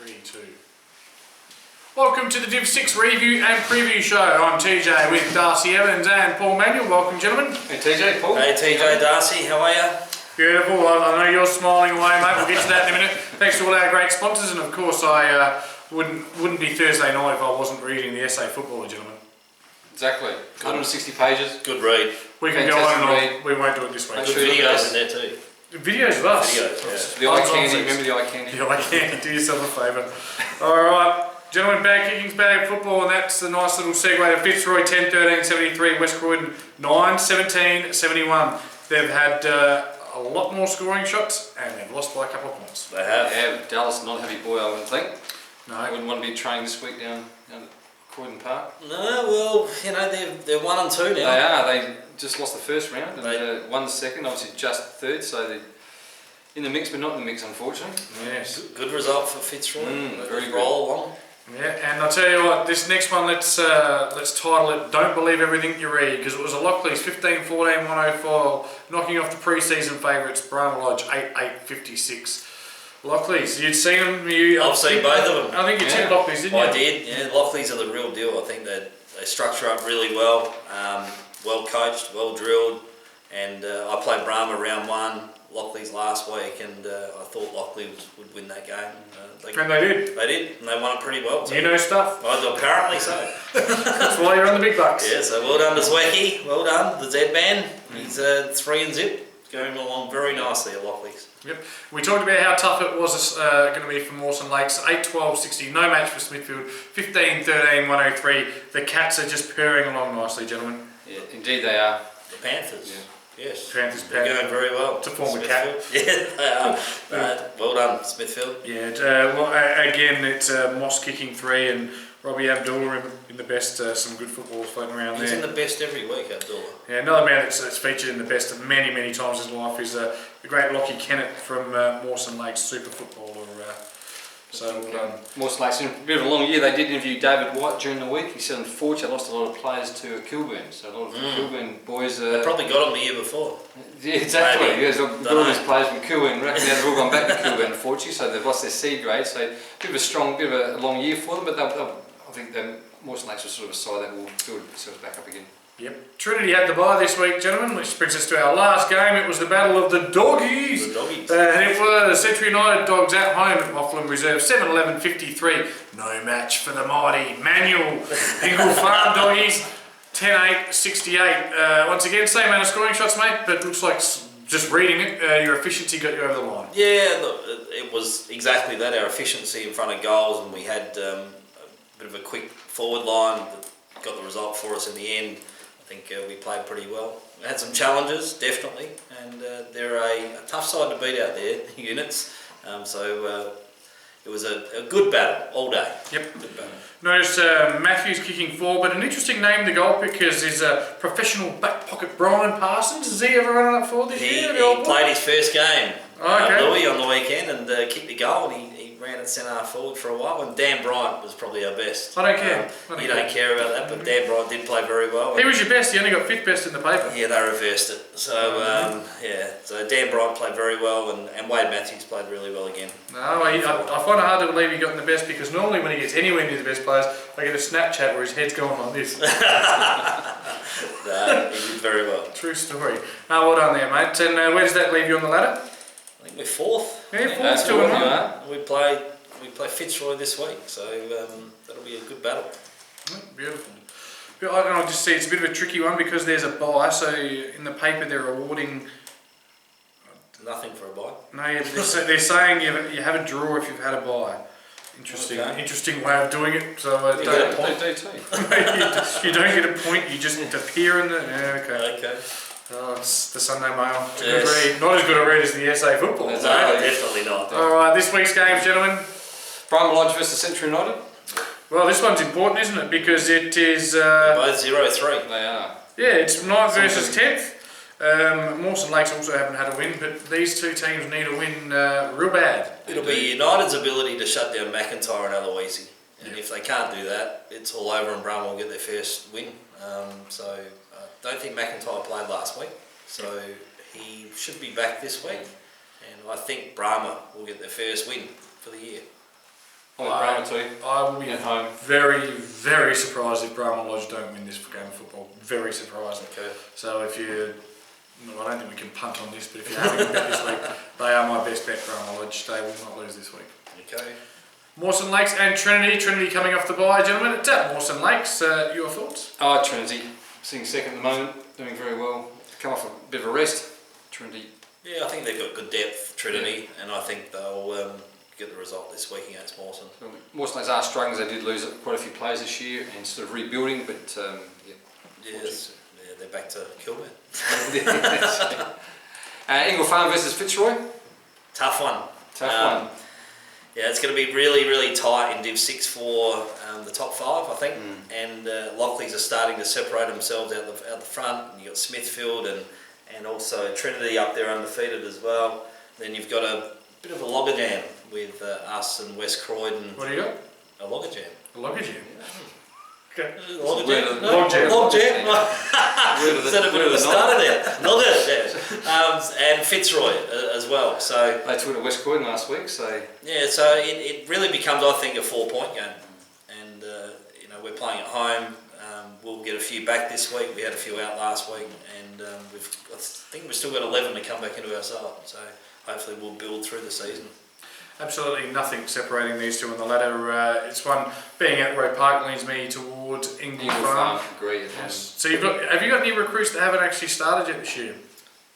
3, 2. Welcome to the Div 6 review and preview show. I'm TJ with Darcy Evans and Paul Manuel. Welcome, gentlemen. Hey TJ, Paul. Hey TJ, Darcy, how are you? Beautiful. I know you're smiling away, mate. We'll get to that in a minute. Thanks to all our great sponsors, and of course, I wouldn't be Thursday night if I wasn't reading the SA Footballer, gentlemen. Exactly. 160 pages. Good read. We can go on and on. We won't do it this week. Good videos in there too. Videos of us. Videos, The eye candy. Remember the eye candy? The eye candy. Do yourself a favour. All right. Gentlemen, bag kicking's bag football, and that's the nice little segue to Fitzroy 10-13-73, West Croydon 9-17-71. They've had a lot more scoring shots, and they've lost by a couple of points. They have. Yeah, Dallas not a happy boy, I wouldn't think. No. I wouldn't want to be training this week down at Croydon Park. No, well, you know, they're 1 and 2 now. They are. They just lost the first round and won the second, obviously just third, so they're in the mix, but not in the mix, unfortunately. Yes. Good result for Fitzroy. Very good. Roll along. Yeah, and I'll tell you what, this next one, let's title it "Don't Believe Everything You Read," because it was a Lockleys 15-14-104, knocking off the pre-season favourites Brahma Lodge 8-8-56. Lockleys, you'd seen them. I've seen both of them. I think you tipped Lockleys, didn't you? I did. Yeah, Lockleys are the real deal. I think they structure up really well, well coached, well drilled, and I played Brahma round 1. Lockleys last week, and I thought Lockleys would win that game. And they did. They did, and they won it pretty well too. You know stuff. Apparently so. That's why you're on the big bucks. Yeah, so well done to Zwecky, well done, the Z-Man. He's 3 and zip, going along very nicely at Lockleys. Yep. We talked about how tough it was going to be for Mawson Lakes. 8-12-60, no match for Smithfield. 15-13-103. The Cats are just purring along nicely, gentlemen. Yeah, indeed they are. The Panthers. Yeah. Yes. Panthers They're going very well. To form a cat. Yeah, they are. Well done, Smithfield. Yeah, again, it's Moss kicking 3 and Robbie Abdullah in the best. Some good football floating around there. He's in the best every week, Abdullah. Yeah, another man that's featured in the best many times in his life is the great Lockie Kennett from Mawson Lakes, super footballer. So well done. Mawson Lakes, in a bit of a long year. They did interview David White during the week. He said, unfortunately, I lost a lot of players to Kilburn. So a lot of Kilburn boys. They probably got him the year before. Yeah, exactly. Maybe. Yeah, so got all these players from Kilburn. Reckon they've all gone back to Kilburn, unfortunately. So they've lost their C grade. So a bit of a long year for them. But I think Mawson Lakes was sort of a side that will build themselves back up again. Yep. Trinity had the bye this week, gentlemen, which brings us to our last game. It was the battle of the Doggies. The Doggies. And it was Central United Dogs at home at Mofflin Reserve, 7-11-53. No match for the mighty Manuel Dingle Farm Doggies, 10-8-68. Once again, same amount of scoring shots, mate, but looks like just reading it, your efficiency got you over the line. Yeah, look, it was exactly that, our efficiency in front of goals, and we had a bit of a quick forward line that got the result for us in the end. I think we played pretty well. We had some challenges, definitely, and they're a tough side to beat out there, Units. So it was a good battle all day. Yep. Good battle. Notice Matthews kicking 4, but an interesting name, the goal pickers, is professional back pocket Brian Parsons. Has he ever run up forward this year? He played his first game, okay. Louis, on the weekend, and kicked the goal, and he ran at centre forward for a while, and Dan Bryant was probably our best. I don't care. You don't care about that, but Dan Bryant did play very well. He was your best, he only got 5th best in the paper. Yeah, they reversed it. So, so Dan Bryant played very well, and Wade Matthews played really well again. No, I find it hard to believe he got in the best, because normally when he gets anywhere near the best players, I get a Snapchat where his head's going like this. No, he did very well. True story. Well done there, mate. And where does that leave you on the ladder? I think we're 4th. Yeah, 4th, 2-1. We play Fitzroy this week, so that'll be a good battle. Beautiful. I just see it's a bit of a tricky one because there's a bye, so in the paper they're awarding... Nothing for a bye. No, they're saying you have a draw if you've had a bye. Interesting, interesting way of doing it. So You get a point. They do too. you don't get a point. You just appear in the. Yeah, okay. Okay. Oh, it's the Sunday Mail. It's a Yes. good read. Not as good a read as the SA Football. No, definitely not. All right, this week's games, gentlemen. Brahma Lodge versus Central United. Well, this one's important, isn't it? Because it is. Both 0-3. They are. Yeah, it's 9th versus 10th. Mawson Lakes also haven't had a win, but these two teams need a win real bad. It'll be United's ability to shut down McIntyre and Aloisi. And if they can't do that, it's all over and Brahma will get their first win. So I don't think McIntyre played last week, so he should be back this week. And I think Brahma will get their first win for the year. guarantee you. I will be At home. very, very surprised if Bramwell Lodge don't win this game of football. Very surprising. Okay. So if you, I don't think we can punt on this, but if you're having a bet this week, they are my best bet, Bramwell Lodge. They will not lose this week. Okay. Mawson Lakes and Trinity. Trinity coming off the bye, gentlemen. It's at Mawson Lakes. Your thoughts? Oh, Trinity, sitting second at the moment, doing very well. Come off a bit of a rest. Trinity. Yeah, I think they've got good depth, Trinity, and I think they'll get the result this week against Mawson. Mawson Lakes are struggling, they did lose quite a few players this year and sort of rebuilding, but Yes, yeah, they're back to Kilburn. Ingle Farm versus Fitzroy. Tough one. Tough one. Yeah, it's going to be really, really tight in Div 6 for the top 5, I think. And Lockleys are starting to separate themselves out the front. And you've got Smithfield and also Trinity up there undefeated as well. Then you've got a bit of a loggerjam with us and West Croydon. What do you got? A loggerjam. A logjam. Okay. Logjam. Logjam. Logjam. Instead of a starter there. Logjam. And Fitzroy as well. So They took it to West Croydon last week, so yeah, so it really becomes, I think, a 4-point game. And you know, we're playing at home. We'll get a few back this week. We had a few out last week, and I think we've still got 11 to come back into our side. So hopefully we'll build through the season. Absolutely nothing separating these two on the ladder. It's one, being at Roe Park leads me towards Ingle Farm. agree. So have you got any recruits that haven't actually started yet this year?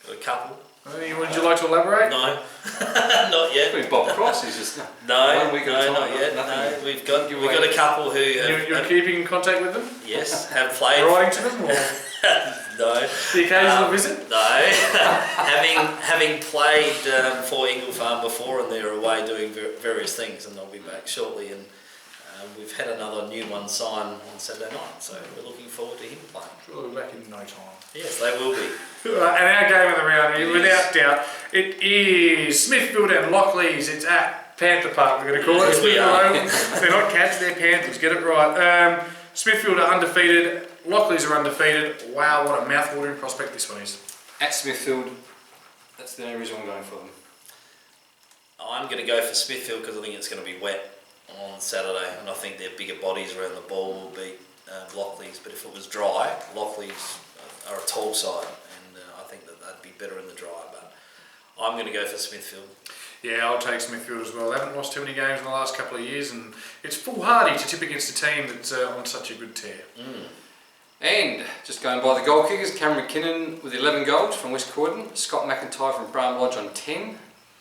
Got a couple. Would you like to elaborate? No, not yet. I mean, Bob Cross is just No, 1 week at a time, not yet. nothing. No, we've got a couple who You're have, keeping in contact with them? yes, have played. Writing to them? Or No. the occasional visit? No, having played for Ingle Farm before, and they're away doing various things, and they'll be back shortly. And we've had another new one sign on Saturday night, so we're looking forward to him playing. Sure, they'll be back in no time. Yes, they will be. And our game of the round, without doubt, it is Smithfield and Lockleys. It's at Panther Park, we're going to call it. Yes, we are. They're not Cats, they're Panthers, get it right. Smithfield are undefeated, Lockleys are undefeated. Wow, what a mouth-watering prospect this one is. at Smithfield. That's the only reason I'm going for them. I'm going to go for Smithfield because I think it's going to be wet on Saturday, and I think their bigger bodies around the ball will beat Lockleys. But if it was dry, Lockleys are a tall side, and I think that they'd be better in the dry. But I'm going to go for Smithfield. Yeah, I'll take Smithfield as well. They haven't lost too many games in the last couple of years, and it's foolhardy to tip against a team that's on such a good tear. And just going by the goal kickers, Cameron McKinnon with 11 goals from West Croydon, Scott McIntyre from Brown Lodge on 10,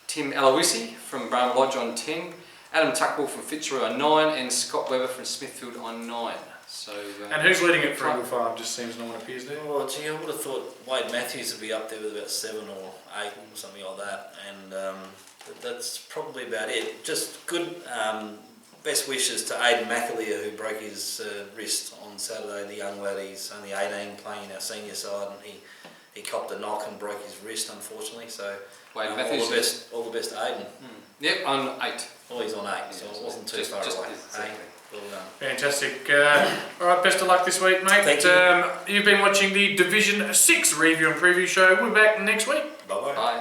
Tim Aloisi from Brown Lodge on 10, Adam Tuckball from Fitzroy on 9, and Scott Webber from Smithfield on 9. So, And who's leading it for Ingle Farm? Just seems no one appears there. Oh, gee, I would have thought Wade Matthews would be up there with about 7 or 8 or something like that, and that's probably about it. Just good best wishes to Aidan McAleer, who broke his wrist on Saturday. The young lad, he's only 18, playing our senior side, and he copped a knock and broke his wrist, unfortunately. So Matthews, all the best to Aidan. Yep, on 8. Well, he's on 8, so it wasn't too far away. Exactly. Well done. Fantastic. All right, best of luck this week, mate. Thank you. You've been watching the Division 6 review and preview show. We're back next week. Bye-bye. Bye.